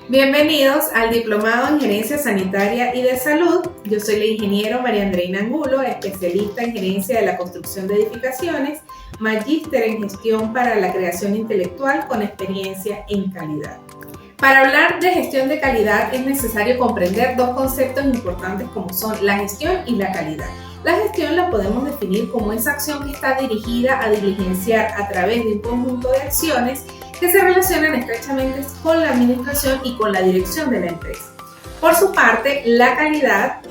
Bienvenidos al Diplomado en Gerencia Sanitaria y de Salud. Yo soy la ingeniero María Andreina Angulo, especialista en gerencia de la construcción de edificaciones, magíster en gestión para la creación intelectual con experiencia en calidad. Para hablar de gestión de calidad es necesario comprender dos conceptos importantes como son la gestión y la calidad. La gestión la podemos definir como esa acción que está dirigida a diligenciar a través de un conjunto de acciones que se relacionan estrechamente con la administración y con la dirección de la empresa. Por su parte, la calidad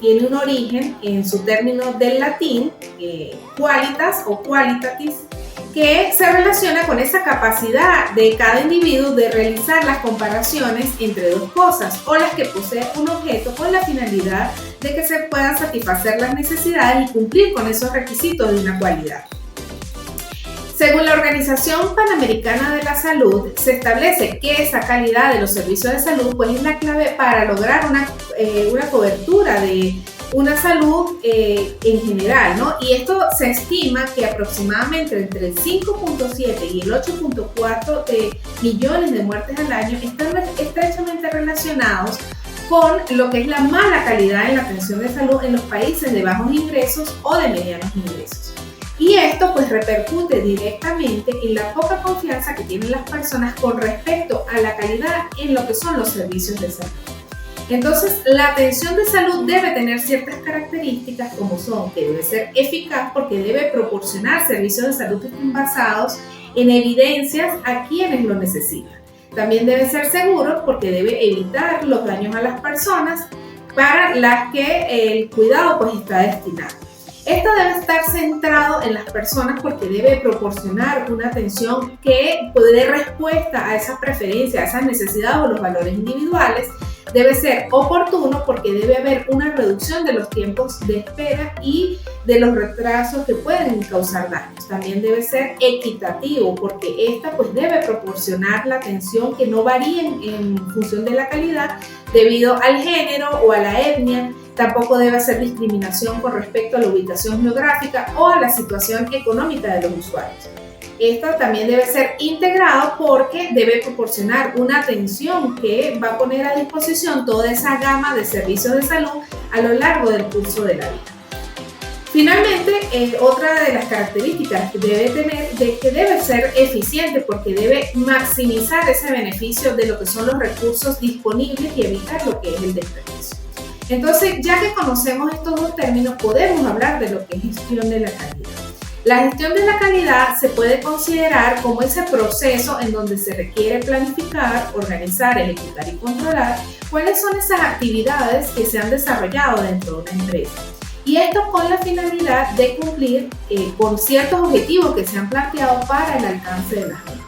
tiene un origen en su término del latín, qualitas o qualitatis, que se relaciona con esa capacidad de cada individuo de realizar las comparaciones entre dos cosas o las que posee un objeto con la finalidad de que se puedan satisfacer las necesidades y cumplir con esos requisitos de una cualidad. Según la Organización Panamericana de la Salud, se establece que esa calidad de los servicios de salud pues, es la clave para lograr una cobertura de una salud en general, ¿no? Y esto se estima que aproximadamente entre el 5.7 y el 8.4 millones de muertes al año están estrechamente relacionados con lo que es la mala calidad en la atención de salud en los países de bajos ingresos o de medianos ingresos. Y esto pues repercute directamente en la poca confianza que tienen las personas con respecto a la calidad en lo que son los servicios de salud. Entonces, la atención de salud debe tener ciertas características como son que debe ser eficaz porque debe proporcionar servicios de salud que estén basados en evidencias a quienes lo necesitan. También debe ser seguro porque debe evitar los daños a las personas para las que el cuidado pues está destinado. Esto debe estar centrado en las personas porque debe proporcionar una atención que dé respuesta a esas preferencias, a esas necesidades o los valores individuales. Debe ser oportuno porque debe haber una reducción de los tiempos de espera y de los retrasos que pueden causar daños. También debe ser equitativo porque esta pues debe proporcionar la atención que no varíe en función de la calidad debido al género o a la etnia. Tampoco debe hacer discriminación con respecto a la ubicación geográfica o a la situación económica de los usuarios. Esto también debe ser integrado porque debe proporcionar una atención que va a poner a disposición toda esa gama de servicios de salud a lo largo del curso de la vida. Finalmente, otra de las características que debe tener es que debe ser eficiente porque debe maximizar ese beneficio de lo que son los recursos disponibles y evitar lo que es el desperdicio. Entonces, ya que conocemos estos dos términos, podemos hablar de lo que es gestión de la calidad. La gestión de la calidad se puede considerar como ese proceso en donde se requiere planificar, organizar, ejecutar y controlar cuáles son esas actividades que se han desarrollado dentro de una empresa. Y esto con la finalidad de cumplir con ciertos objetivos que se han planteado para el alcance de las metas.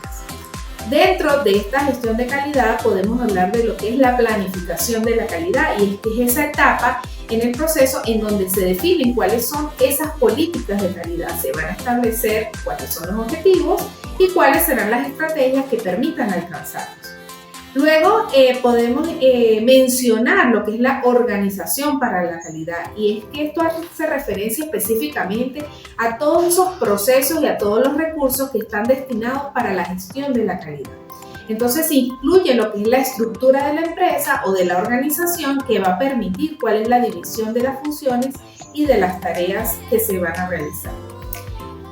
Dentro de esta gestión de calidad podemos hablar de lo que es la planificación de la calidad y es esa etapa en el proceso en donde se definen cuáles son esas políticas de calidad, se van a establecer cuáles son los objetivos y cuáles serán las estrategias que permitan alcanzarlos. Luego podemos mencionar lo que es la organización para la calidad y es que esto hace referencia específicamente a todos esos procesos y a todos los recursos que están destinados para la gestión de la calidad. Entonces se incluye lo que es la estructura de la empresa o de la organización que va a permitir cuál es la división de las funciones y de las tareas que se van a realizar.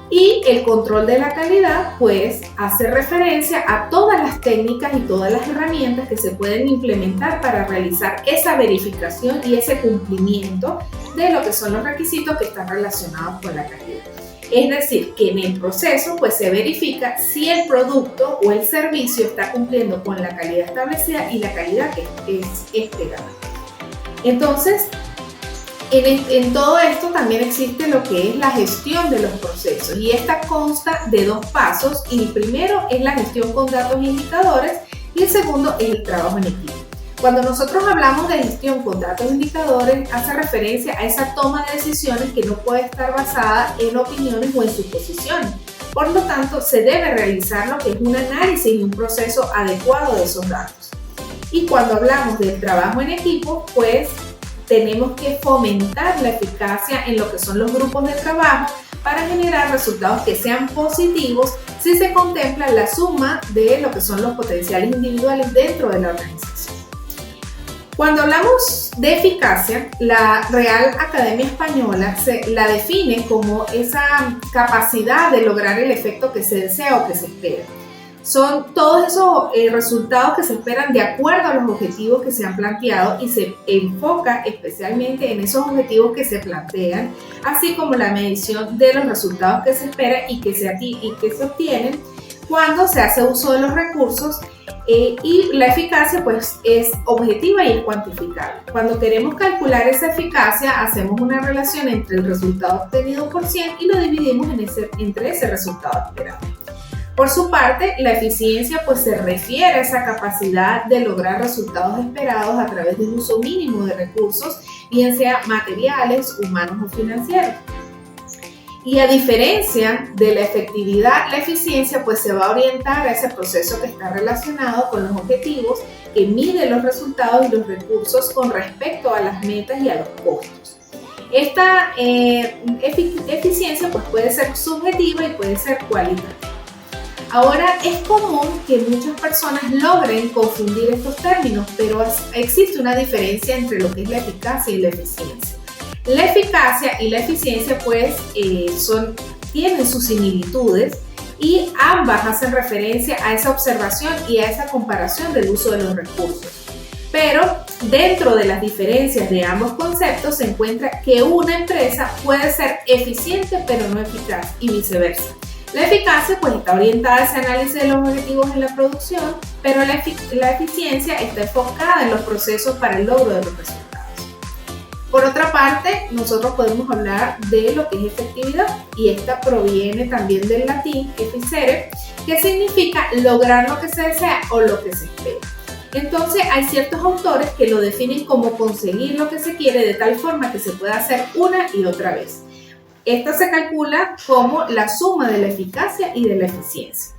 Y el control de la calidad pues hace referencia a todas las técnicas y todas las herramientas que se pueden implementar para realizar esa verificación y ese cumplimiento de lo que son los requisitos que están relacionados con la calidad. Es decir, que en el proceso pues se verifica si el producto o el servicio está cumpliendo con la calidad establecida y la calidad que es esperada. Entonces, en todo esto también existe lo que es la gestión de los procesos y esta consta de dos pasos y el primero es la gestión con datos e indicadores y el segundo es el trabajo en equipo. Cuando nosotros hablamos de gestión con datos e indicadores hace referencia a esa toma de decisiones que no puede estar basada en opiniones o en suposiciones. Por lo tanto, se debe realizar lo que es un análisis y un proceso adecuado de esos datos. Y cuando hablamos del trabajo en equipo, pues tenemos que fomentar la eficacia en lo que son los grupos de trabajo para generar resultados que sean positivos si se contempla la suma de lo que son los potenciales individuales dentro de la organización. Cuando hablamos de eficacia, la Real Academia Española la define como esa capacidad de lograr el efecto que se desea o que se espera. Son todos esos resultados que se esperan de acuerdo a los objetivos que se han planteado y se enfoca especialmente en esos objetivos que se plantean, así como la medición de los resultados que se esperan y que se obtienen cuando se hace uso de los recursos. Y la eficacia pues es objetiva y es cuantificable. Cuando queremos calcular esa eficacia, hacemos una relación entre el resultado obtenido por 100 y lo dividimos entre ese resultado esperado. Por su parte, la eficiencia pues se refiere a esa capacidad de lograr resultados esperados a través de un uso mínimo de recursos, bien sea materiales, humanos o financieros. Y a diferencia de la efectividad, la eficiencia pues se va a orientar a ese proceso que está relacionado con los objetivos, que mide los resultados y los recursos con respecto a las metas y a los costos. Esta eficiencia pues puede ser subjetiva y puede ser cualitativa. Ahora, es común que muchas personas logren confundir estos términos, pero existe una diferencia entre lo que es la eficacia y la eficiencia. La eficacia y la eficiencia pues tienen sus similitudes y ambas hacen referencia a esa observación y a esa comparación del uso de los recursos. Pero dentro de las diferencias de ambos conceptos se encuentra que una empresa puede ser eficiente pero no eficaz y viceversa. La eficacia pues está orientada a ese análisis de los objetivos en la producción, pero la eficiencia está enfocada en los procesos para el logro de los resultados. Por otra parte, nosotros podemos hablar de lo que es efectividad, y esta proviene también del latín efficere, que significa lograr lo que se desea o lo que se espera. Entonces, hay ciertos autores que lo definen como conseguir lo que se quiere de tal forma que se pueda hacer una y otra vez. Esta se calcula como la suma de la eficacia y de la eficiencia.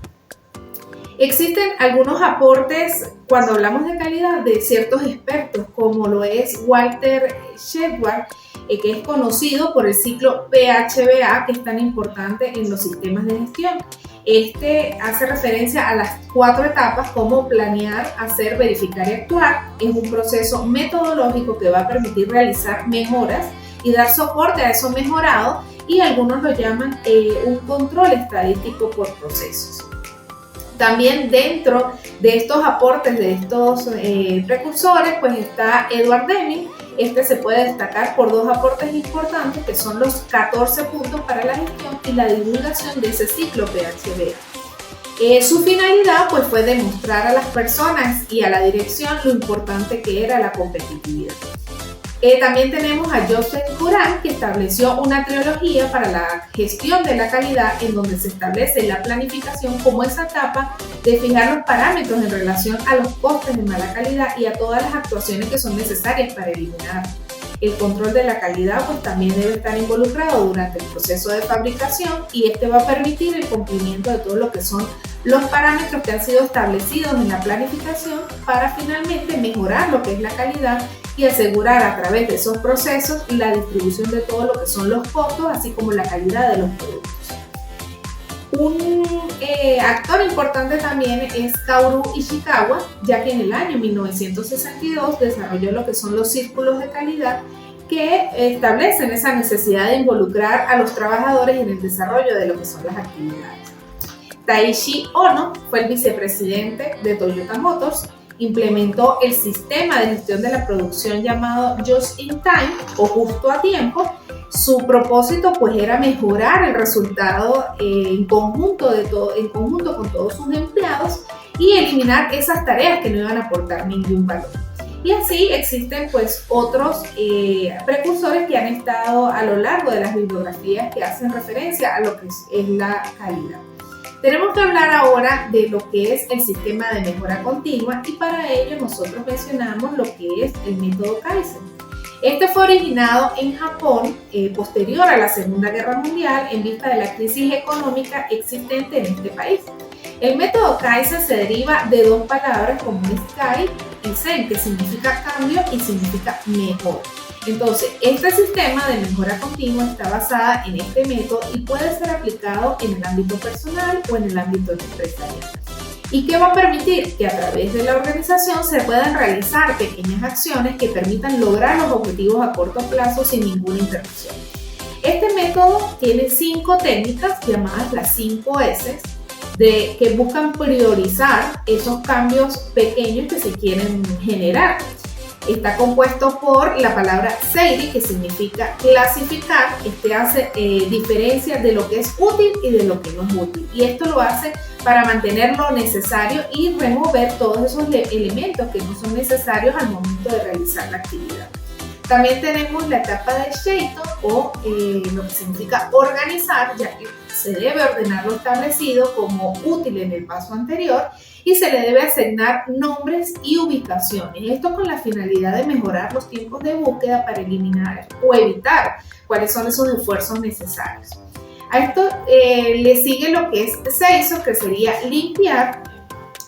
Existen algunos aportes cuando hablamos de calidad de ciertos expertos, como lo es Walter Shedward, que es conocido por el ciclo PHBA, que es tan importante en los sistemas de gestión. Este hace referencia a las 4 etapas como planear, hacer, verificar y actuar. Es un proceso metodológico que va a permitir realizar mejoras y dar soporte a eso mejorado, y algunos lo llaman un control estadístico por procesos. También dentro de estos aportes de estos precursores pues está Edward Deming. Este se puede destacar por 2 aportes importantes, que son los 14 puntos para la gestión y la divulgación de ese ciclo PHBA. Su finalidad pues fue demostrar a las personas y a la dirección lo importante que era la competitividad. También tenemos a Joseph Curran, que estableció una trilogía para la gestión de la calidad, en donde se establece la planificación como esa etapa de fijar los parámetros en relación a los costes de mala calidad y a todas las actuaciones que son necesarias para eliminar. El control de la calidad pues también debe estar involucrado durante el proceso de fabricación, y este va a permitir el cumplimiento de todo lo que son los parámetros que han sido establecidos en la planificación para finalmente mejorar lo que es la calidad y asegurar a través de esos procesos la distribución de todo lo que son los costos, así como la calidad de los productos. Un actor importante también es Kaoru Ishikawa, ya que en el año 1962 desarrolló lo que son los círculos de calidad, que establecen esa necesidad de involucrar a los trabajadores en el desarrollo de lo que son las actividades. Taishi Ono fue el vicepresidente de Toyota Motors. Implementó el sistema de gestión de la producción llamado Just in Time o justo a tiempo. Su propósito pues era mejorar el resultado en conjunto con todos sus empleados y eliminar esas tareas que no iban a aportar ningún valor. Y así existen pues otros precursores que han estado a lo largo de las bibliografías que hacen referencia a lo que es la calidad. Tenemos que hablar ahora de lo que es el sistema de mejora continua, y para ello nosotros mencionamos lo que es el método Kaizen. Este fue originado en Japón posterior a la Segunda Guerra Mundial en vista de la crisis económica existente en este país. El método Kaizen se deriva de 2 palabras como es Kai y Zen, que significa cambio y significa mejor. Entonces, este sistema de mejora continua está basada en este método y puede ser aplicado en el ámbito personal o en el ámbito empresarial. ¿Y qué va a permitir? Que a través de la organización se puedan realizar pequeñas acciones que permitan lograr los objetivos a corto plazo sin ninguna interrupción. Este método tiene 5 técnicas llamadas las 5 S que buscan priorizar esos cambios pequeños que se quieren generar. Está compuesto por la palabra SEIRI, que significa clasificar. Hace diferencia de lo que es útil y de lo que no es útil. Y esto lo hace para mantener lo necesario y remover todos esos elementos que no son necesarios al momento de realizar la actividad. También tenemos la etapa de Shaiton, o lo que significa organizar, ya que se debe ordenar lo establecido como útil en el paso anterior y se le debe asignar nombres y ubicaciones. Esto con la finalidad de mejorar los tiempos de búsqueda para eliminar o evitar cuáles son esos esfuerzos necesarios. A esto le sigue lo que es Seiso, que sería limpiar.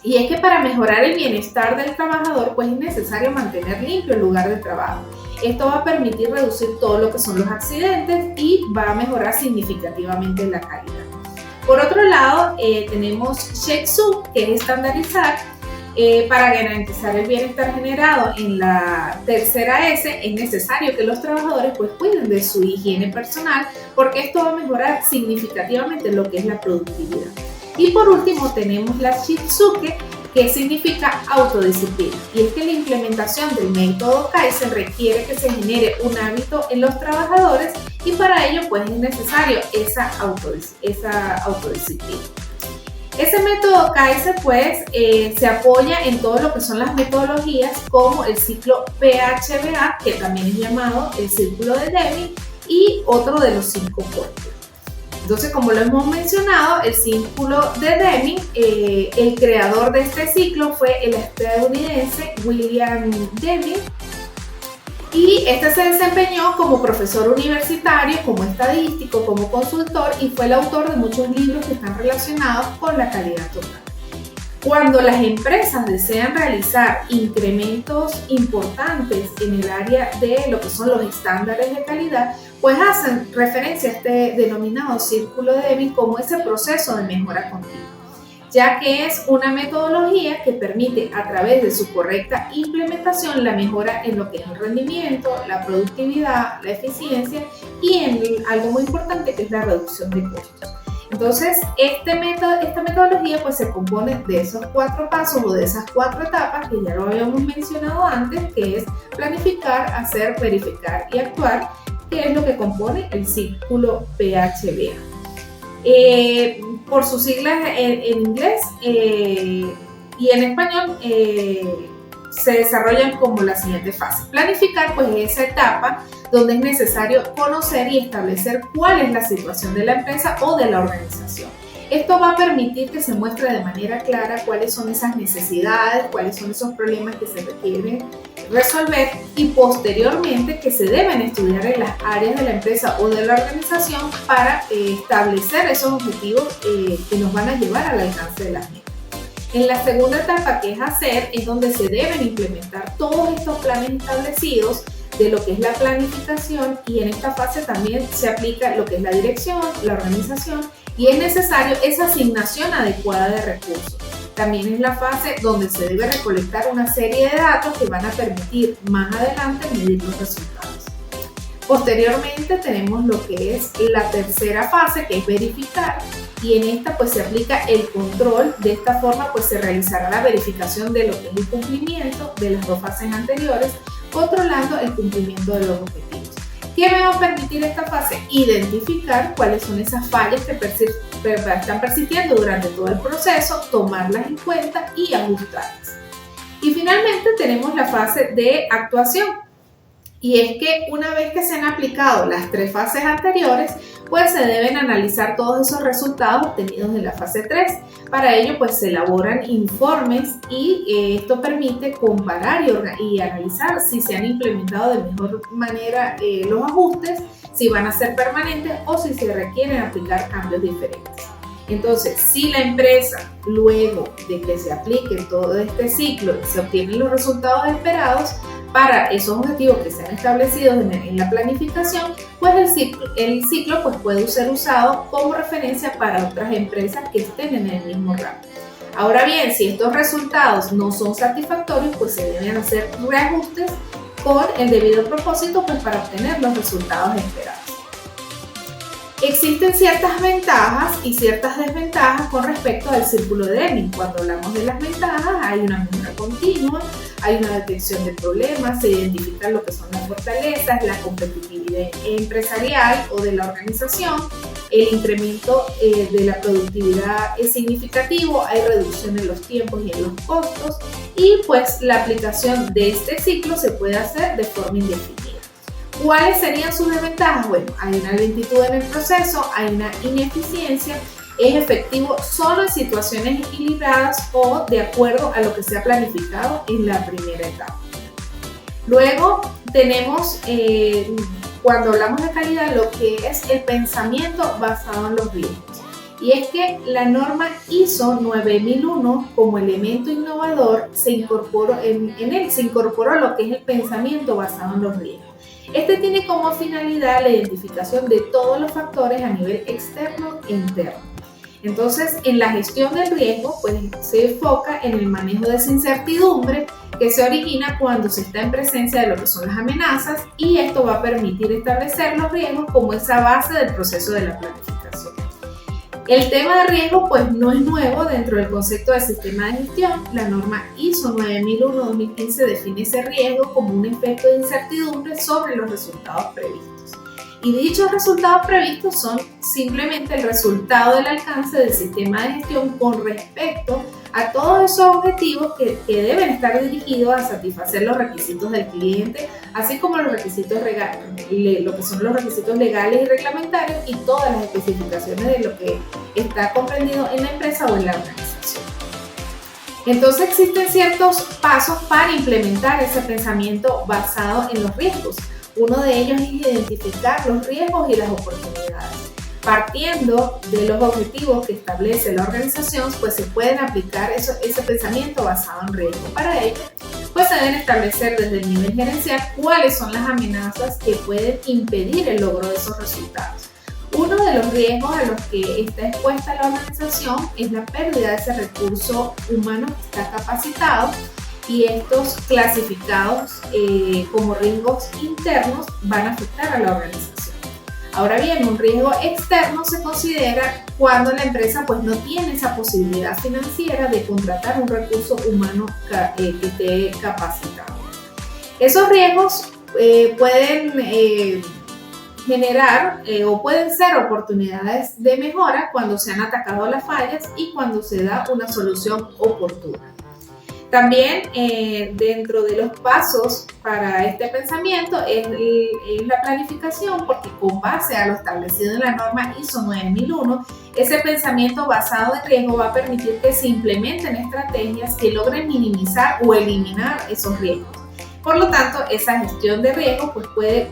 Y es que para mejorar el bienestar del trabajador, pues es necesario mantener limpio el lugar de trabajo. Esto va a permitir reducir todo lo que son los accidentes y va a mejorar significativamente la calidad. Por otro lado, tenemos Sheksu, que es estandarizar. Para garantizar el bienestar generado en la tercera S, es necesario que los trabajadores pues cuiden de su higiene personal, porque esto va a mejorar significativamente lo que es la productividad. Y por último tenemos la Shitsuke, que significa autodisciplina. Y es que la implementación del método Kaizen requiere que se genere un hábito en los trabajadores y para ello pues es necesario esa autodisciplina. Ese método Kaizen pues se apoya en todo lo que son las metodologías como el ciclo PHBA, que también es llamado el círculo de Deming, y otro de los 5 cuerpos. Entonces, como lo hemos mencionado, el círculo de Deming, el creador de este ciclo fue el estadounidense William Deming, y este se desempeñó como profesor universitario, como estadístico, como consultor, y fue el autor de muchos libros que están relacionados con la calidad total. Cuando las empresas desean realizar incrementos importantes en el área de lo que son los estándares de calidad, pues hacen referencia a este denominado círculo de Deming como ese proceso de mejora continua, ya que es una metodología que permite a través de su correcta implementación la mejora en lo que es el rendimiento, la productividad, la eficiencia y en algo muy importante que es la reducción de costos. Entonces, esta metodología pues se compone de esos 4 pasos o de esas 4 etapas que ya lo habíamos mencionado antes, que es planificar, hacer, verificar y actuar, que es lo que compone el círculo PHBA. Por sus siglas en inglés y en español se desarrollan como la siguiente fase. Planificar pues es esa etapa donde es necesario conocer y establecer cuál es la situación de la empresa o de la organización. Esto va a permitir que se muestre de manera clara cuáles son esas necesidades, cuáles son esos problemas que se requieren resolver y posteriormente que se deben estudiar en las áreas de la empresa o de la organización para establecer esos objetivos que nos van a llevar al alcance de las metas. En la segunda etapa, que es hacer, es donde se deben implementar todos estos planes establecidos de lo que es la planificación, y en esta fase también se aplica lo que es la dirección, la organización, y es necesario esa asignación adecuada de recursos. También es la fase donde se debe recolectar una serie de datos que van a permitir más adelante medir los resultados. Posteriormente tenemos lo que es la tercera fase, que es verificar, y en esta pues se aplica el control. De esta forma pues se realizará la verificación de lo que es el cumplimiento de las 2 fases anteriores, controlando el cumplimiento de los objetivos. ¿Qué me va a permitir esta fase? Identificar cuáles son esas fallas que están persistiendo durante todo el proceso, tomarlas en cuenta y ajustarlas. Y finalmente tenemos la fase de actuación. Y es que una vez que se han aplicado las 3 fases anteriores, pues se deben analizar todos esos resultados obtenidos en la fase 3. Para ello, pues se elaboran informes y esto permite comparar y analizar si se han implementado de mejor manera los ajustes, si van a ser permanentes o si se requieren aplicar cambios diferentes. Entonces, si la empresa, luego de que se aplique todo este ciclo, se obtienen los resultados esperados, para esos objetivos que se han establecido en la planificación, pues el ciclo pues puede ser usado como referencia para otras empresas que estén en el mismo ramo. Ahora bien, si estos resultados no son satisfactorios, pues se deben hacer reajustes con el debido propósito pues para obtener los resultados esperados. Existen ciertas ventajas y ciertas desventajas con respecto al círculo de Deming. Cuando hablamos de las ventajas, hay una mejora continua, hay una detección de problemas, se identifican lo que son las fortalezas, la competitividad empresarial o de la organización, el incremento de la productividad es significativo, hay reducción en los tiempos y en los costos, y pues la aplicación de este ciclo se puede hacer de forma indefinida. ¿Cuáles serían sus desventajas? Bueno, hay una lentitud en el proceso, hay una ineficiencia, es efectivo solo en situaciones equilibradas o de acuerdo a lo que se ha planificado en la primera etapa. Luego tenemos, cuando hablamos de calidad, lo que es el pensamiento basado en los riesgos. Y es que la norma ISO 9001 como elemento innovador en él se incorporó lo que es el pensamiento basado en los riesgos. Este tiene como finalidad la identificación de todos los factores a nivel externo e interno. Entonces, en la gestión del riesgo, pues se enfoca en el manejo de esa incertidumbre que se origina cuando se está en presencia de lo que son las amenazas, y esto va a permitir establecer los riesgos como esa base del proceso de la planificación. El tema de riesgo pues no es nuevo dentro del concepto de sistema de gestión. La norma ISO 9001-2015 define ese riesgo como un efecto de incertidumbre sobre los resultados previstos. Y dichos resultados previstos son simplemente el resultado del alcance del sistema de gestión con respecto a todos esos objetivos que deben estar dirigidos a satisfacer los requisitos del cliente, así como los requisitos lo que son los requisitos legales y reglamentarios y todas las especificaciones de lo que está comprendido en la empresa o en la organización. Entonces existen ciertos pasos para implementar ese pensamiento basado en los riesgos. Uno de ellos es identificar los riesgos y las oportunidades. Partiendo de los objetivos que establece la organización, pues se pueden aplicar ese pensamiento basado en riesgo. Para ello, pues se deben establecer desde el nivel gerencial cuáles son las amenazas que pueden impedir el logro de esos resultados. Uno de los riesgos a los que está expuesta la organización es la pérdida de ese recurso humano que está capacitado, y estos clasificados como riesgos internos van a afectar a la organización. Ahora bien, un riesgo externo se considera cuando la empresa pues no tiene esa posibilidad financiera de contratar un recurso humano que esté capacitado. Esos riesgos pueden generar o pueden ser oportunidades de mejora cuando se han atacado las fallas y cuando se da una solución oportuna. También dentro de los pasos para este pensamiento es la planificación, porque con base a lo establecido en la norma ISO 9001, ese pensamiento basado en riesgo va a permitir que se implementen estrategias que logren minimizar o eliminar esos riesgos. Por lo tanto, esa gestión de riesgo pues, puede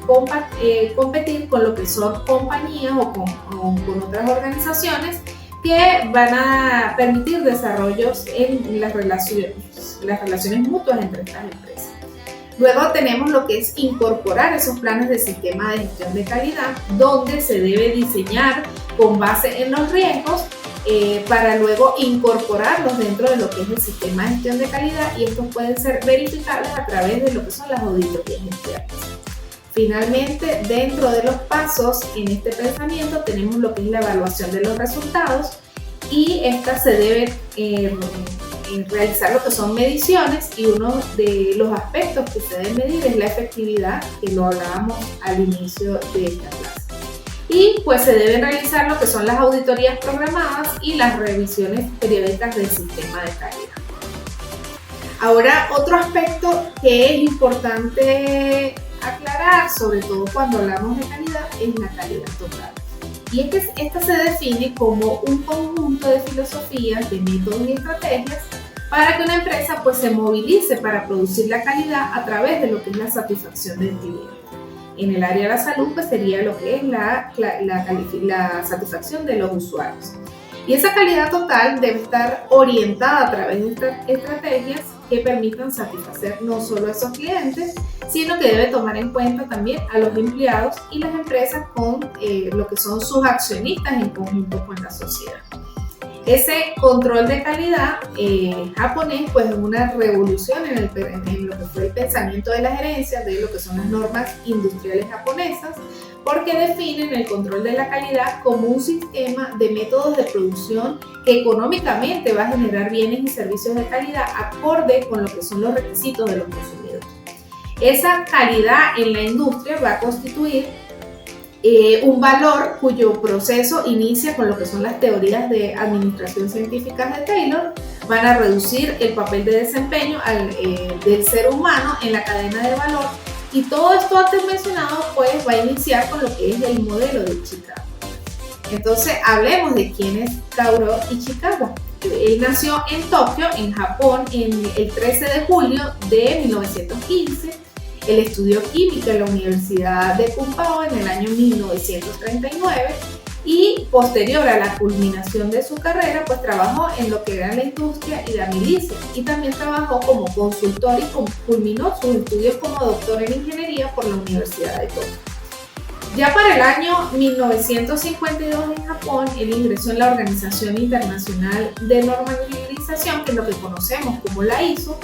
competir con lo que son compañías o con otras organizaciones que van a permitir desarrollos en las relaciones mutuas entre estas empresas. Luego tenemos lo que es incorporar esos planes de sistema de gestión de calidad, donde se debe diseñar con base en los riesgos para luego incorporarlos dentro de lo que es el sistema de gestión de calidad, y estos pueden ser verificables a través de lo que son las auditorías internas. Finalmente, dentro de los pasos en este pensamiento tenemos lo que es la evaluación de los resultados, y esta se debe realizar lo que son mediciones, y uno de los aspectos que se debe medir es la efectividad, que lo hablábamos al inicio de esta clase. Y pues se deben realizar lo que son las auditorías programadas y las revisiones periódicas del sistema de calidad. Ahora, otro aspecto que es importante aclarar, sobre todo cuando hablamos de calidad, es la calidad total. Y es que esta se define como un conjunto de filosofías, de métodos y estrategias para que una empresa pues, se movilice para producir la calidad a través de lo que es la satisfacción del cliente. En el área de la salud pues, sería lo que es la satisfacción de los usuarios. Y esa calidad total debe estar orientada a través de estas estrategias que permitan satisfacer no solo a esos clientes, sino que debe tomar en cuenta también a los empleados y las empresas con lo que son sus accionistas en conjunto con la sociedad. Ese control de calidad japonés pues es una revolución en lo que fue el pensamiento de la gerencia, de lo que son las normas industriales japonesas, porque definen el control de la calidad como un sistema de métodos de producción que económicamente va a generar bienes y servicios de calidad acorde con lo que son los requisitos de los consumidores. Esa calidad en la industria va a constituir un valor cuyo proceso inicia con lo que son las teorías de administración científica de Taylor. Van a reducir el papel de desempeño del ser humano en la cadena de valor, y todo esto antes mencionado pues va a iniciar con lo que es el modelo de Chicago. Entonces hablemos de quién es Kaoru Ishikawa. Él nació en Tokio, en Japón, el 13 de julio de 1915. Él estudió química en la Universidad de Kumpao en el año 1939 y posterior a la culminación de su carrera, pues trabajó en lo que era la industria y la milicia, y también trabajó como consultor y culminó sus estudios como doctor en ingeniería por la Universidad de Tokio. Ya para el año 1952 en Japón, él ingresó en la Organización Internacional de Normalización, que es lo que conocemos como la ISO,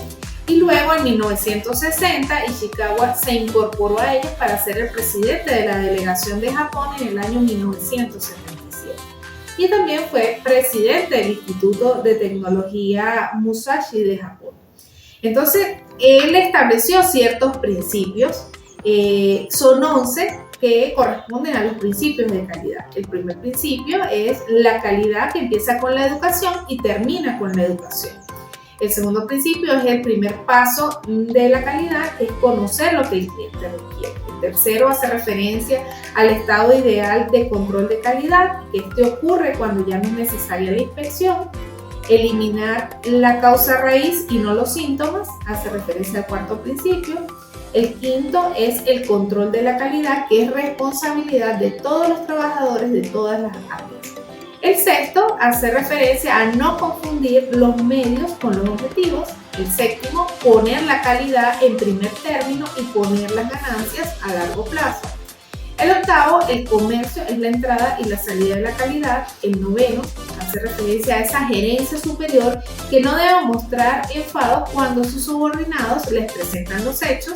y luego en 1960 Ishikawa se incorporó a ellos para ser el presidente de la delegación de Japón en el año 1977. Y también fue presidente del Instituto de Tecnología Musashi de Japón. Entonces, él estableció ciertos principios, son 11 que corresponden a los principios de calidad. El primer principio es la calidad, que empieza con la educación y termina con la educación. El segundo principio es el primer paso de la calidad, que es conocer lo que el cliente requiere. El tercero hace referencia al estado ideal de control de calidad, que este ocurre cuando ya no es necesaria la inspección. Eliminar la causa raíz y no los síntomas, hace referencia al cuarto principio. El quinto es el control de la calidad, que es responsabilidad de todos los trabajadores de todas las áreas. El sexto hace referencia a no confundir los medios con los objetivos. El séptimo, poner la calidad en primer término y poner las ganancias a largo plazo. El octavo, el comercio es la entrada y la salida de la calidad. El noveno hace referencia a esa gerencia superior que no debe mostrar enfado cuando sus subordinados les presentan los hechos.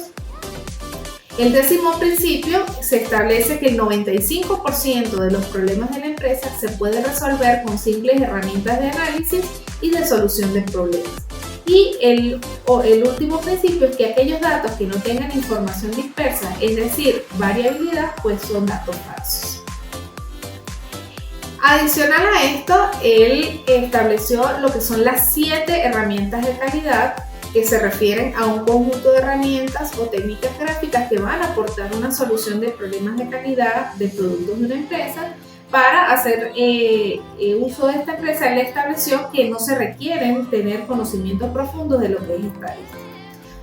El décimo principio, se establece que el 95% de los problemas de la empresa se puede resolver con simples herramientas de análisis y de solución de problemas. Y el último principio es que aquellos datos que no tengan información dispersa, es decir, variabilidad, pues son datos falsos. Adicional a esto, él estableció lo que son las 7 herramientas de calidad, que se refieren a un conjunto de herramientas o técnicas gráficas que van a aportar una solución de problemas de calidad de productos de una empresa. Para hacer uso de esta empresa, él estableció que no se requieren tener conocimientos profundos de lo que es estadística.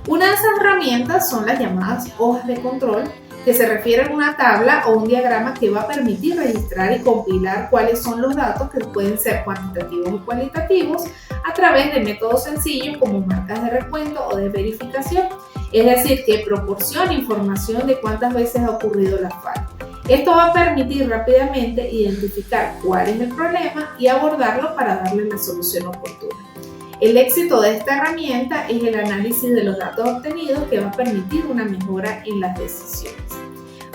Una de esas herramientas son las llamadas hojas de control, que se refieren a una tabla o un diagrama que va a permitir registrar y compilar cuáles son los datos, que pueden ser cuantitativos o cualitativos, a través de métodos sencillos como marcas de recuento o de verificación, es decir, que proporciona información de cuántas veces ha ocurrido la falla. Esto va a permitir rápidamente identificar cuál es el problema y abordarlo para darle la solución oportuna. El éxito de esta herramienta es el análisis de los datos obtenidos, que va a permitir una mejora en las decisiones.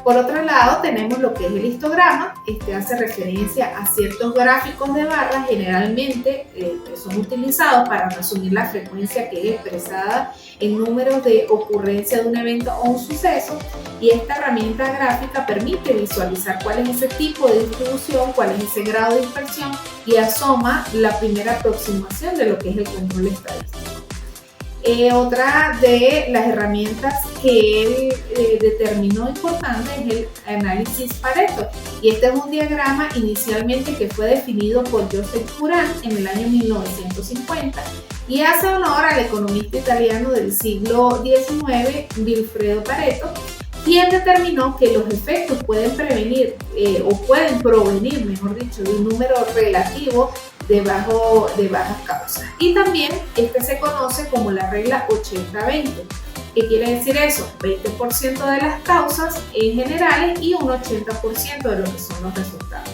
Por otro lado, tenemos lo que es el histograma. Este hace referencia a ciertos gráficos de barras, generalmente que son utilizados para resumir la frecuencia que es expresada en números de ocurrencia de un evento o un suceso, y esta herramienta gráfica permite visualizar cuál es ese tipo de distribución, cuál es ese grado de dispersión, y asoma la primera aproximación de lo que es el control estadístico. Otra de las herramientas que él determinó importante es el análisis Pareto, y este es un diagrama inicialmente que fue definido por Joseph Curran en el año 1950 y hace honor al economista italiano del siglo XIX, Vilfredo Pareto, quien determinó que los efectos pueden provenir, mejor dicho, de un número relativo de bajas causas. Y también se conoce como la regla 80-20. ¿Qué quiere decir eso? 20% de las causas en generales y un 80% de lo que son los resultados.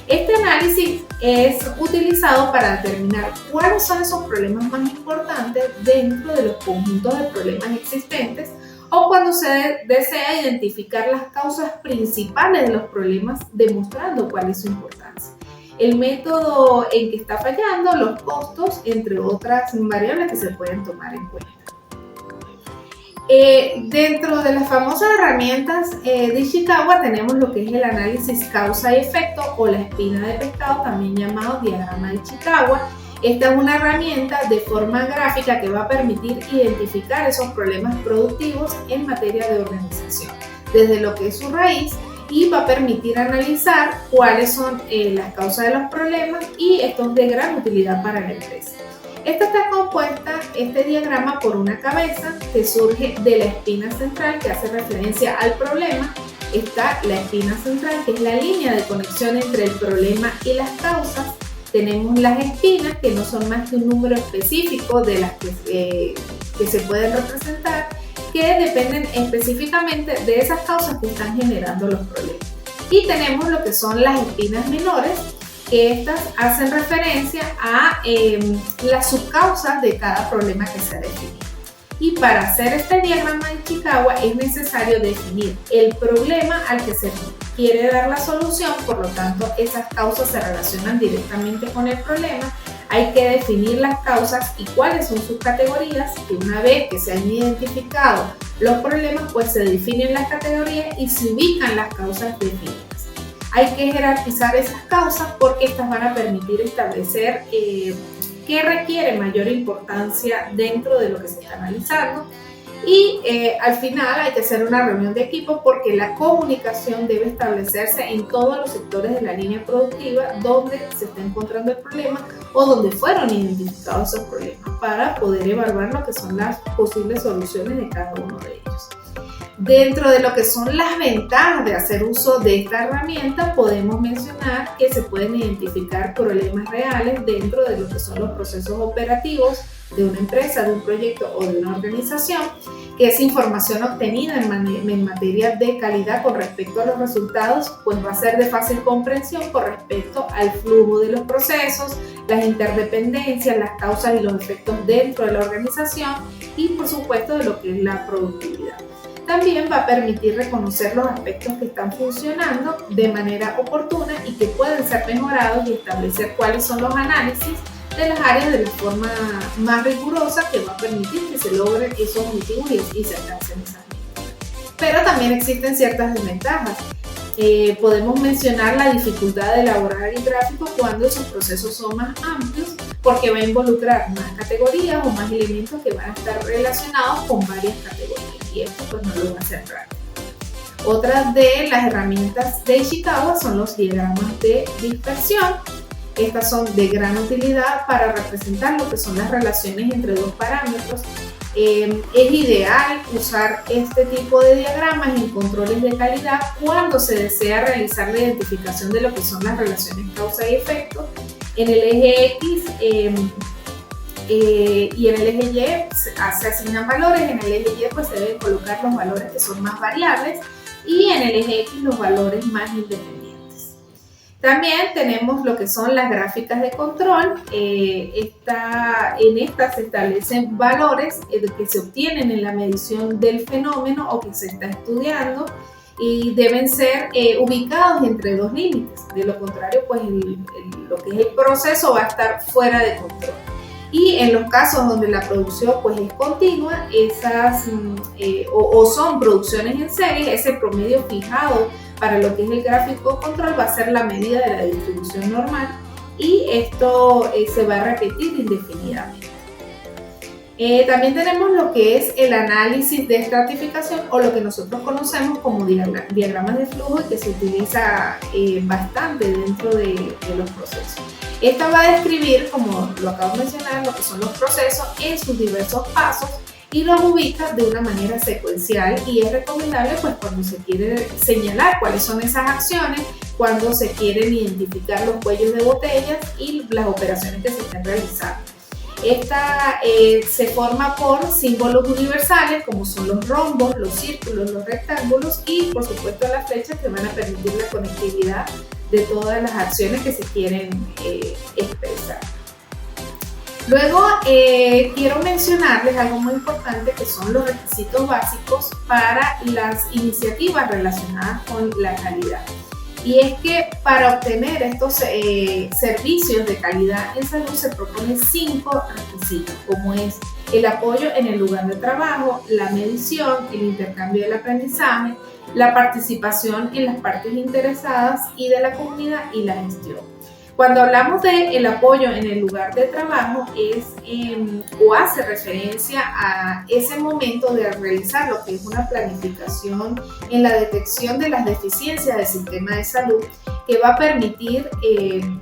Este análisis es utilizado para determinar cuáles son esos problemas más importantes dentro de los conjuntos de problemas existentes o cuando se desea identificar las causas principales de los problemas, demostrando cuál es su importancia. El método en que está fallando, los costos, entre otras variables que se pueden tomar en cuenta. Dentro de las famosas herramientas de Ishikawa tenemos lo que es el análisis causa y efecto o la espina de pescado, también llamado diagrama de Ishikawa. Esta es una herramienta de forma gráfica que va a permitir identificar esos problemas productivos en materia de organización, desde lo que es su raíz, y va a permitir analizar cuáles son las causas de los problemas, y esto es de gran utilidad para la empresa. Esta está compuesta, este diagrama, por una cabeza que surge de la espina central que hace referencia al problema. Está la espina central, que es la línea de conexión entre el problema y las causas. Tenemos las espinas, que no son más que un número específico de las que se pueden representar, que dependen específicamente de esas causas que están generando los problemas. Y tenemos lo que son las espinas menores, que estas hacen referencia a las subcausas de cada problema que se ha definido. Y para hacer este diagrama de Ishikawa es necesario definir el problema al que se quiere dar la solución, por lo tanto esas causas se relacionan directamente con el problema. Hay que definir las causas y cuáles son sus categorías, y una vez que se han identificado los problemas, pues se definen las categorías y se ubican las causas definidas. Hay que jerarquizar esas causas porque estas van a permitir establecer qué requiere mayor importancia dentro de lo que se está analizando. Y al final hay que hacer una reunión de equipo porque la comunicación debe establecerse en todos los sectores de la línea productiva donde se está encontrando el problema o donde fueron identificados esos problemas, para poder evaluar lo que son las posibles soluciones de cada uno de ellos. Dentro de lo que son las ventajas de hacer uso de esta herramienta, podemos mencionar que se pueden identificar problemas reales dentro de lo que son los procesos operativos de una empresa, de un proyecto o de una organización, que esa información obtenida en materia de calidad con respecto a los resultados, pues va a ser de fácil comprensión con respecto al flujo de los procesos, las interdependencias, las causas y los efectos dentro de la organización y por supuesto de lo que es la productividad. También va a permitir reconocer los aspectos que están funcionando de manera oportuna y que pueden ser mejorados y establecer cuáles son los análisis de las áreas de la forma más rigurosa que va a permitir que se logren esos objetivos y se alcancen esas metas. Pero también existen ciertas desventajas. Podemos mencionar la dificultad de elaborar el gráfico cuando esos procesos son más amplios, porque va a involucrar más categorías o más elementos que van a estar relacionados con varias categorías, y esto pues no lo va a hacer práctico. Otras de las herramientas de Ishikawa son los diagramas de dispersión. Estas son de gran utilidad para representar lo que son las relaciones entre dos parámetros. Es ideal usar este tipo de diagramas en controles de calidad cuando se desea realizar la identificación de lo que son las relaciones causa y efecto. En el eje X y en el eje Y se asignan valores, en el eje Y pues se deben colocar los valores que son más variables y en el eje X los valores más independientes. También tenemos lo que son las gráficas de control. En estas se establecen valores que se obtienen en la medición del fenómeno o que se está estudiando y deben ser ubicados entre dos límites. De lo contrario, pues lo que es el proceso va a estar fuera de control. Y en los casos donde la producción pues es continua, o son producciones en serie, ese promedio fijado para lo que es el gráfico control va a ser la medida de la distribución normal, y esto se va a repetir indefinidamente. También tenemos lo que es el análisis de estratificación, o lo que nosotros conocemos como diagramas de flujo, y que se utiliza bastante dentro de los procesos. Esta va a describir, como lo acabo de mencionar, lo que son los procesos en sus diversos pasos y los ubica de una manera secuencial, y es recomendable pues cuando se quiere señalar cuáles son esas acciones cuando se quieren identificar los cuellos de botellas y las operaciones que se están realizando. Esta se forma por símbolos universales como son los rombos, los círculos, los rectángulos y por supuesto las flechas que van a permitir la conectividad de todas las acciones que se quieren expresar. Luego quiero mencionarles algo muy importante que son los requisitos básicos para las iniciativas relacionadas con la calidad. Y es que para obtener estos servicios de calidad en salud se proponen 5 requisitos, como es el apoyo en el lugar de trabajo, la medición, el intercambio del aprendizaje, la participación en las partes interesadas y de la comunidad y la gestión. Cuando hablamos del apoyo en el lugar de trabajo o hace referencia a ese momento de realizar lo que es una planificación en la detección de las deficiencias del sistema de salud que va a permitir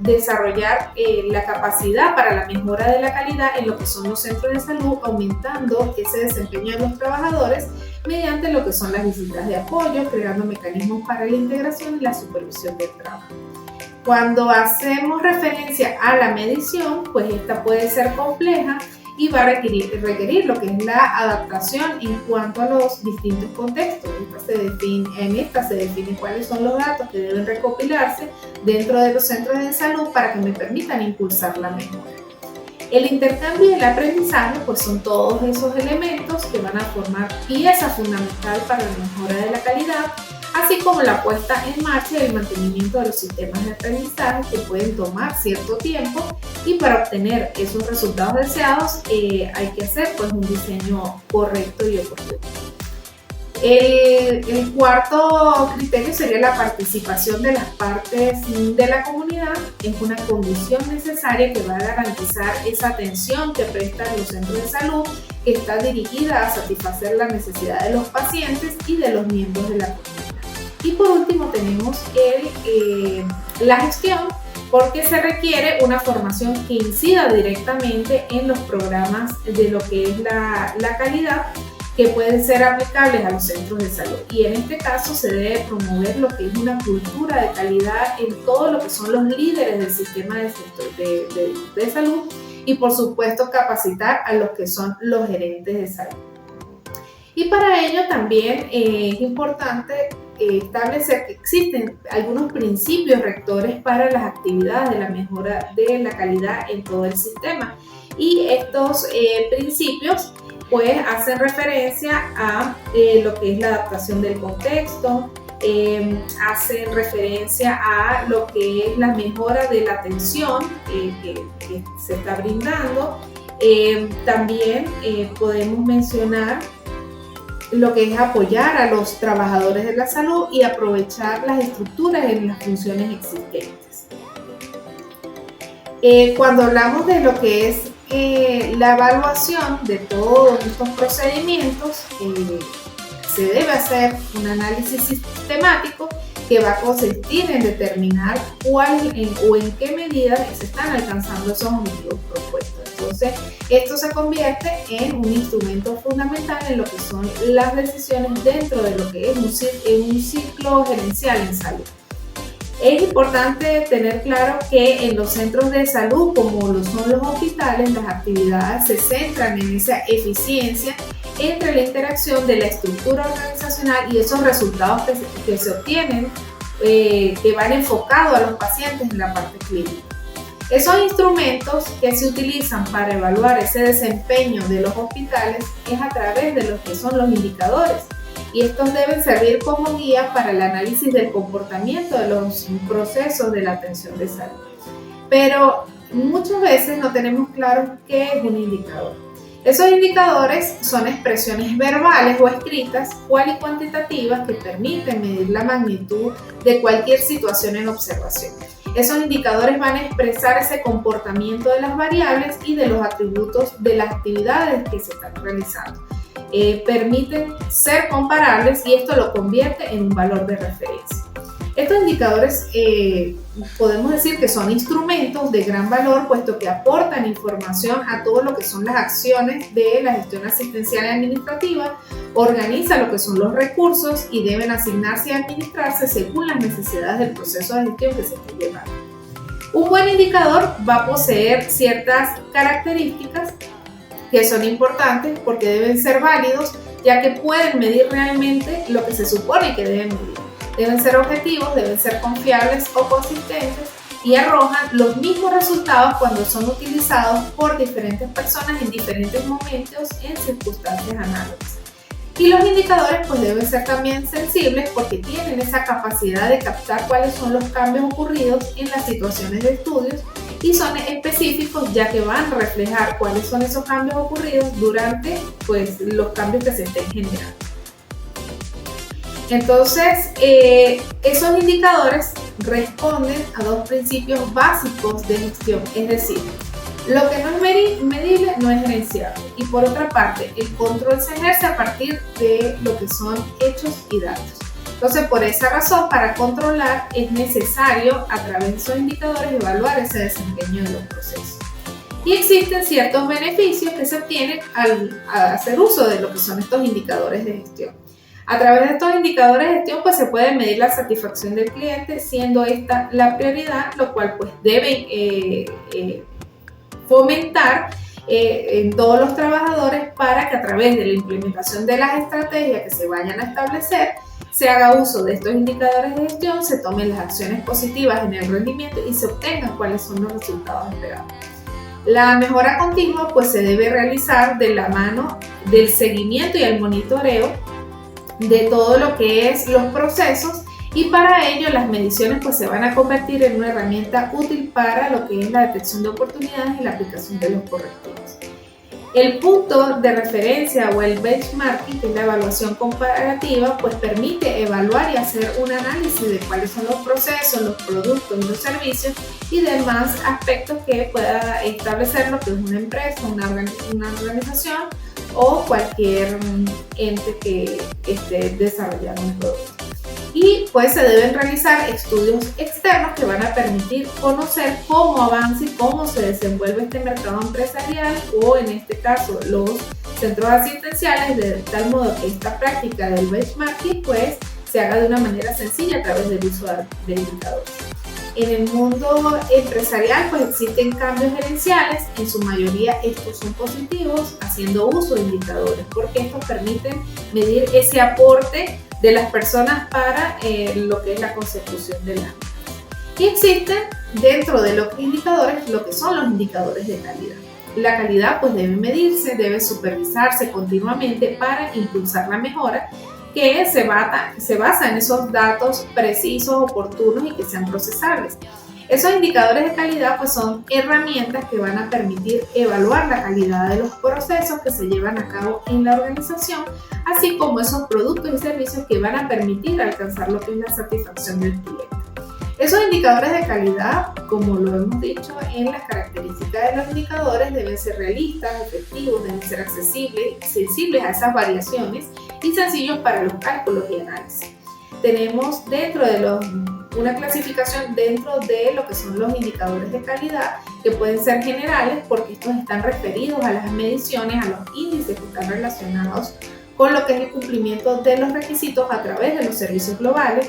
desarrollar la capacidad para la mejora de la calidad en lo que son los centros de salud, aumentando ese desempeño de los trabajadores mediante lo que son las visitas de apoyo, creando mecanismos para la integración y la supervisión del trabajo. Cuando hacemos referencia a la medición, pues esta puede ser compleja y va a requerir lo que es la adaptación en cuanto a los distintos contextos. En esta se define cuáles son los datos que deben recopilarse dentro de los centros de salud para que me permitan impulsar la mejora. El intercambio y el aprendizaje pues son todos esos elementos que van a formar pieza fundamental para la mejora de la calidad, así como la puesta en marcha y el mantenimiento de los sistemas de aprendizaje que pueden tomar cierto tiempo, y para obtener esos resultados deseados hay que hacer pues un diseño correcto y oportuno. El cuarto criterio sería la participación de las partes de la comunidad. Es una condición necesaria que va a garantizar esa atención que prestan los centros de salud, que está dirigida a satisfacer la necesidad de los pacientes y de los miembros de la comunidad. Y por último tenemos la gestión, porque se requiere una formación que incida directamente en los programas de lo que es la calidad, que pueden ser aplicables a los centros de salud. Y en este caso se debe promover lo que es una cultura de calidad en todo lo que son los líderes del sistema de salud, y por supuesto capacitar a los que son los gerentes de salud. Y para ello también es importante establecer que existen algunos principios rectores para las actividades de la mejora de la calidad en todo el sistema. Y estos principios pues hacen referencia a lo que es la adaptación del contexto, hacen referencia a lo que es la mejora de la atención que se está brindando. También podemos mencionar lo que es apoyar a los trabajadores de la salud y aprovechar las estructuras en las funciones existentes. Cuando hablamos de lo que es la evaluación de todos estos procedimientos, se debe hacer un análisis sistemático que va a consistir en determinar en qué medida se están alcanzando esos objetivos propuestos. Entonces, esto se convierte en un instrumento fundamental en lo que son las decisiones dentro de lo que es un ciclo gerencial en salud. Es importante tener claro que en los centros de salud, como lo son los hospitales, las actividades se centran en esa eficiencia entre la interacción de la estructura organizacional y esos resultados que se obtienen, que van enfocados a los pacientes en la parte clínica. Esos instrumentos que se utilizan para evaluar ese desempeño de los hospitales es a través de lo que son los indicadores, y estos deben servir como guía para el análisis del comportamiento de los procesos de la atención de salud. Pero muchas veces no tenemos claro qué es un indicador. Esos indicadores son expresiones verbales o escritas, cual y cuantitativas, que permiten medir la magnitud de cualquier situación en observación. Esos indicadores van a expresar ese comportamiento de las variables y de los atributos de las actividades que se están realizando. Permiten ser comparables y esto lo convierte en un valor de referencia. Estos indicadores podemos decir que son instrumentos de gran valor, puesto que aportan información a todo lo que son las acciones de la gestión asistencial y administrativa, organiza lo que son los recursos y deben asignarse y administrarse según las necesidades del proceso de gestión que se esté llevando. Un buen indicador va a poseer ciertas características que son importantes porque deben ser válidos, ya que pueden medir realmente lo que se supone que deben medir. Deben ser objetivos, deben ser confiables o consistentes y arrojan los mismos resultados cuando son utilizados por diferentes personas en diferentes momentos en circunstancias análogas. Y los indicadores pues deben ser también sensibles porque tienen esa capacidad de captar cuáles son los cambios ocurridos en las situaciones de estudios y son específicos ya que van a reflejar cuáles son esos cambios ocurridos durante pues, los cambios que se estén generando. Entonces, esos indicadores responden a dos principios básicos de gestión, es decir, lo que no es medible no es gerenciable. Y por otra parte, el control se ejerce a partir de lo que son hechos y datos. Entonces, por esa razón, para controlar es necesario, a través de esos indicadores, evaluar ese desempeño de los procesos. Y existen ciertos beneficios que se obtienen al hacer uso de lo que son estos indicadores de gestión. A través de estos indicadores de gestión pues se puede medir la satisfacción del cliente, siendo esta la prioridad, lo cual pues deben fomentar en todos los trabajadores para que a través de la implementación de las estrategias que se vayan a establecer se haga uso de estos indicadores de gestión, se tomen las acciones positivas en el rendimiento y se obtengan cuáles son los resultados esperados. La mejora continua pues se debe realizar de la mano del seguimiento y el monitoreo de todo lo que es los procesos y para ello las mediciones pues se van a convertir en una herramienta útil para lo que es la detección de oportunidades y la aplicación de los correctivos. El punto de referencia o el benchmarking, que es la evaluación comparativa, pues permite evaluar y hacer un análisis de cuáles son los procesos, los productos y los servicios y demás aspectos que pueda establecer lo que es una empresa, una organización o cualquier ente que esté desarrollando un producto. Y pues se deben realizar estudios externos que van a permitir conocer cómo avanza y cómo se desenvuelve este mercado empresarial o en este caso los centros asistenciales, de tal modo que esta práctica del benchmarking pues se haga de una manera sencilla a través del uso de indicadores. En el mundo empresarial pues existen cambios gerenciales, en su mayoría estos son positivos, haciendo uso de indicadores porque estos permiten medir ese aporte de las personas para lo que es la consecución de la. Y existen dentro de los indicadores lo que son los indicadores de calidad. La calidad pues debe medirse, debe supervisarse continuamente para impulsar la mejora que se basa en esos datos precisos, oportunos y que sean procesables. Esos indicadores de calidad pues son herramientas que van a permitir evaluar la calidad de los procesos que se llevan a cabo en la organización, así como esos productos y servicios que van a permitir alcanzar lo que es la satisfacción del cliente. Esos indicadores de calidad, como lo hemos dicho en las características de los indicadores, deben ser realistas, efectivos, deben ser accesibles, sensibles a esas variaciones y sencillos para los cálculos y análisis. Tenemos una clasificación dentro de lo que son los indicadores de calidad que pueden ser generales porque estos están referidos a las mediciones, a los índices que están relacionados con lo que es el cumplimiento de los requisitos a través de los servicios globales.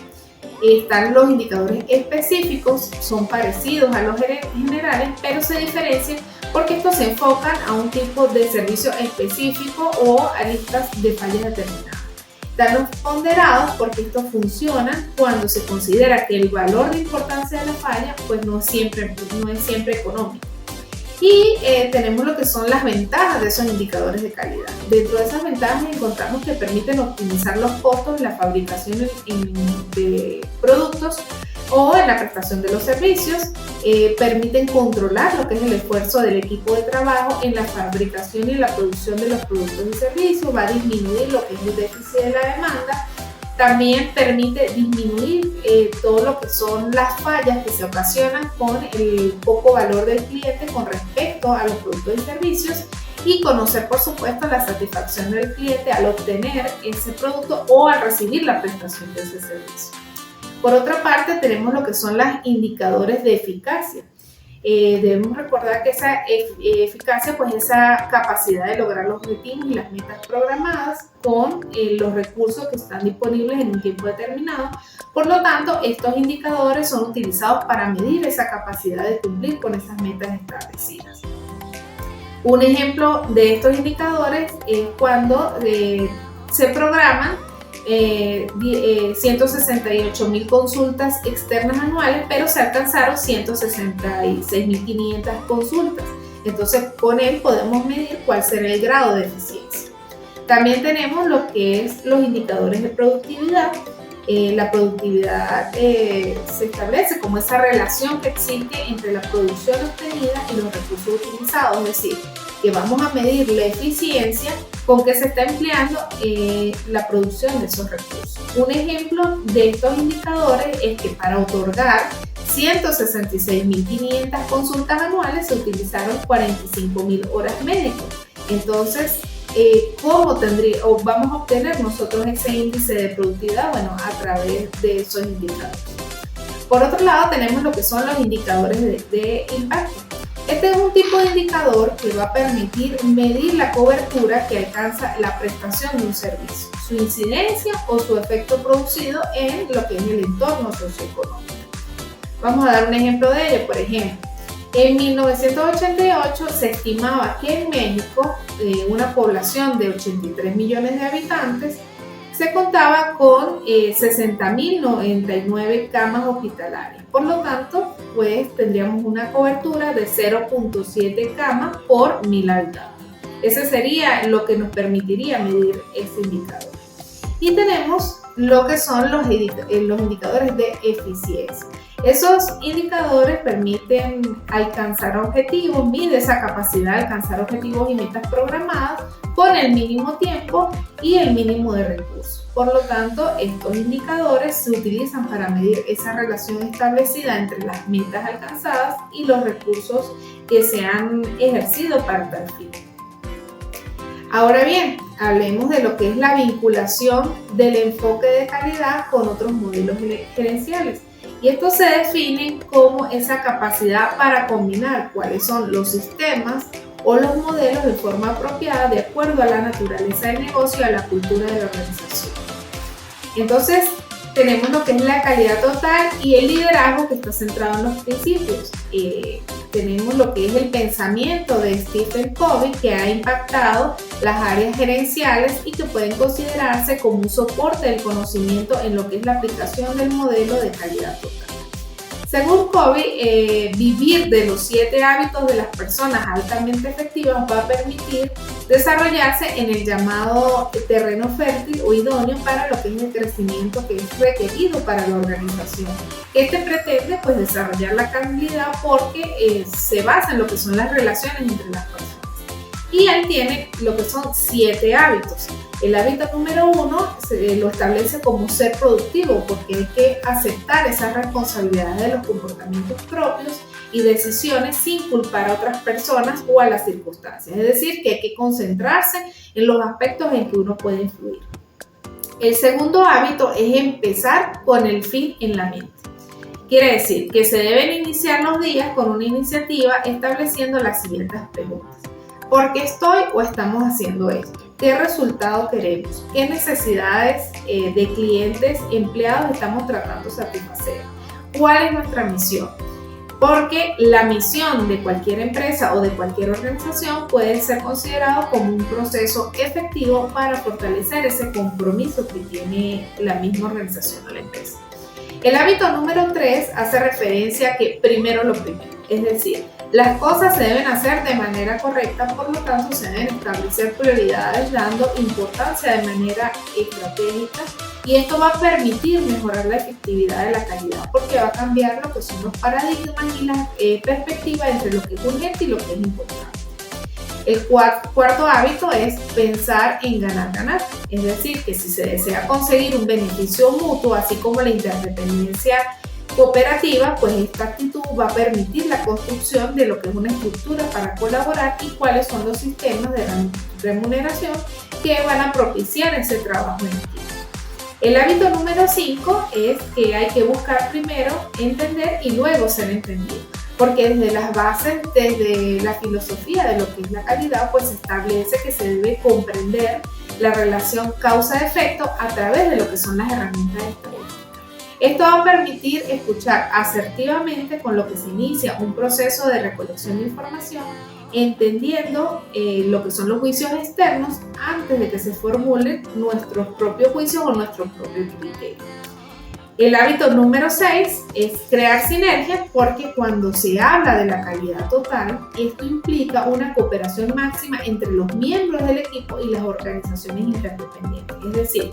Están los indicadores específicos, son parecidos a los generales, pero se diferencian porque estos se enfocan a un tipo de servicio específico o a listas de fallas determinadas. Están los ponderados porque estos funcionan cuando se considera que el valor de importancia de la falla pues no es siempre económico. Y tenemos lo que son las ventajas de esos indicadores de calidad. Dentro de esas ventajas encontramos que permiten optimizar los costos en la fabricación de productos o en la prestación de los servicios, permiten controlar lo que es el esfuerzo del equipo de trabajo en la fabricación y en la producción de los productos y servicios, va a disminuir lo que es el déficit de la demanda. También permite disminuir todo lo que son las fallas que se ocasionan con el poco valor del cliente con respecto a los productos y servicios y conocer por supuesto la satisfacción del cliente al obtener ese producto o al recibir la prestación de ese servicio. Por otra parte tenemos lo que son los indicadores de eficacia. Debemos recordar que esa eficacia, pues esa capacidad de lograr los objetivos y las metas programadas con los recursos que están disponibles en un tiempo determinado. Por lo tanto, estos indicadores son utilizados para medir esa capacidad de cumplir con esas metas establecidas. Un ejemplo de estos indicadores es cuando se programan 168.000 consultas externas anuales, pero se alcanzaron 166.500 consultas. Entonces, con él podemos medir cuál será el grado de eficiencia. También tenemos lo que es los indicadores de productividad. La productividad se establece como esa relación que existe entre la producción obtenida y los recursos utilizados, es decir, que vamos a medir la eficiencia con que se está empleando la producción de esos recursos. Un ejemplo de estos indicadores es que para otorgar 166.500 consultas anuales se utilizaron 45.000 horas médicas. Entonces, ¿cómo vamos a obtener nosotros ese índice de productividad? Bueno, a través de esos indicadores. Por otro lado, tenemos lo que son los indicadores de impacto. Este es un tipo de indicador que va a permitir medir la cobertura que alcanza la prestación de un servicio, su incidencia o su efecto producido en lo que es el entorno socioeconómico. Vamos a dar un ejemplo de ello. Por ejemplo, en 1988 se estimaba que en México, una población de 83 millones de habitantes, se contaba con 60.099 camas hospitalarias. Por lo tanto, pues tendríamos una cobertura de 0.7 camas por 1.000 habitantes. Ese sería lo que nos permitiría medir ese indicador. Y tenemos lo que son los indicadores de eficiencia. Esos indicadores permiten alcanzar objetivos, mide esa capacidad de alcanzar objetivos y metas programadas con el mínimo tiempo y el mínimo de recursos. Por lo tanto, estos indicadores se utilizan para medir esa relación establecida entre las metas alcanzadas y los recursos que se han ejercido para tal fin. Ahora bien, hablemos de lo que es la vinculación del enfoque de calidad con otros modelos gerenciales. Y estos se definen como esa capacidad para combinar cuáles son los sistemas o los modelos de forma apropiada de acuerdo a la naturaleza del negocio y a la cultura de la organización. Entonces, tenemos lo que es la calidad total y el liderazgo que está centrado en los principios. Tenemos lo que es el pensamiento de Stephen Covey, que ha impactado las áreas gerenciales y que pueden considerarse como un soporte del conocimiento en lo que es la aplicación del modelo de calidad total. Según Covey, vivir de los 7 hábitos de las personas altamente efectivas va a permitir desarrollarse en el llamado terreno fértil o idóneo para lo que es el crecimiento que es requerido para la organización. Este pretende pues desarrollar la calidad porque se basa en lo que son las relaciones entre las personas. Y él tiene lo que son 7 hábitos. El hábito número 1 lo establece como ser productivo, porque hay que aceptar esas responsabilidades de los comportamientos propios y decisiones sin culpar a otras personas o a las circunstancias. Es decir, que hay que concentrarse en los aspectos en que uno puede influir. El segundo hábito es empezar con el fin en la mente. Quiere decir que se deben iniciar los días con una iniciativa estableciendo las siguientes preguntas. ¿Por qué estoy o estamos haciendo esto? ¿Qué resultado queremos? ¿Qué necesidades de clientes, empleados estamos tratando de satisfacer? ¿Cuál es nuestra misión? Porque la misión de cualquier empresa o de cualquier organización puede ser considerado como un proceso efectivo para fortalecer ese compromiso que tiene la misma organización o la empresa. El hábito número 3 hace referencia a que primero lo primero, es decir, las cosas se deben hacer de manera correcta, por lo tanto se deben establecer prioridades dando importancia de manera estratégica y esto va a permitir mejorar la efectividad de la calidad porque va a cambiar lo que son los paradigmas y la perspectiva entre lo que es urgente y lo que es importante. El cuarto hábito es pensar en ganar-ganar, es decir, que si se desea conseguir un beneficio mutuo, así como la interdependencia cooperativa, pues esta actitud va a permitir la construcción de lo que es una estructura para colaborar y cuáles son los sistemas de remuneración que van a propiciar ese trabajo en equipo. El hábito número 5 es que hay que buscar primero entender y luego ser entendido. porque desde las bases, desde la filosofía de lo que es la calidad, pues se establece que se debe comprender la relación causa-efecto a través de lo que son las herramientas estadísticas. Esto va a permitir escuchar asertivamente con lo que se inicia un proceso de recolección de información, entendiendo lo que son los juicios externos antes de que se formulen nuestros propios juicios o nuestros propios criterios. El hábito número 6 es crear sinergias, porque cuando se habla de la calidad total, esto implica una cooperación máxima entre los miembros del equipo y las organizaciones interdependientes. Es decir,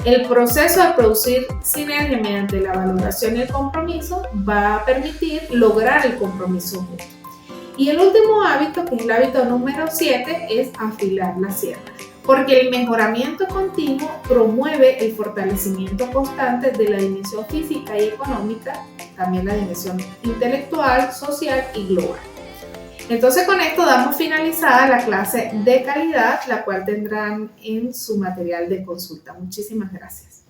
el proceso de producir sinergia mediante la valoración y el compromiso va a permitir lograr el compromiso justo. Y el último hábito, que es el hábito número 7, es afilar la sierra, porque el mejoramiento continuo promueve el fortalecimiento constante de la dimensión física y económica, también la dimensión intelectual, social y global. Entonces, con esto damos finalizada la clase de calidad, la cual tendrán en su material de consulta. Muchísimas gracias.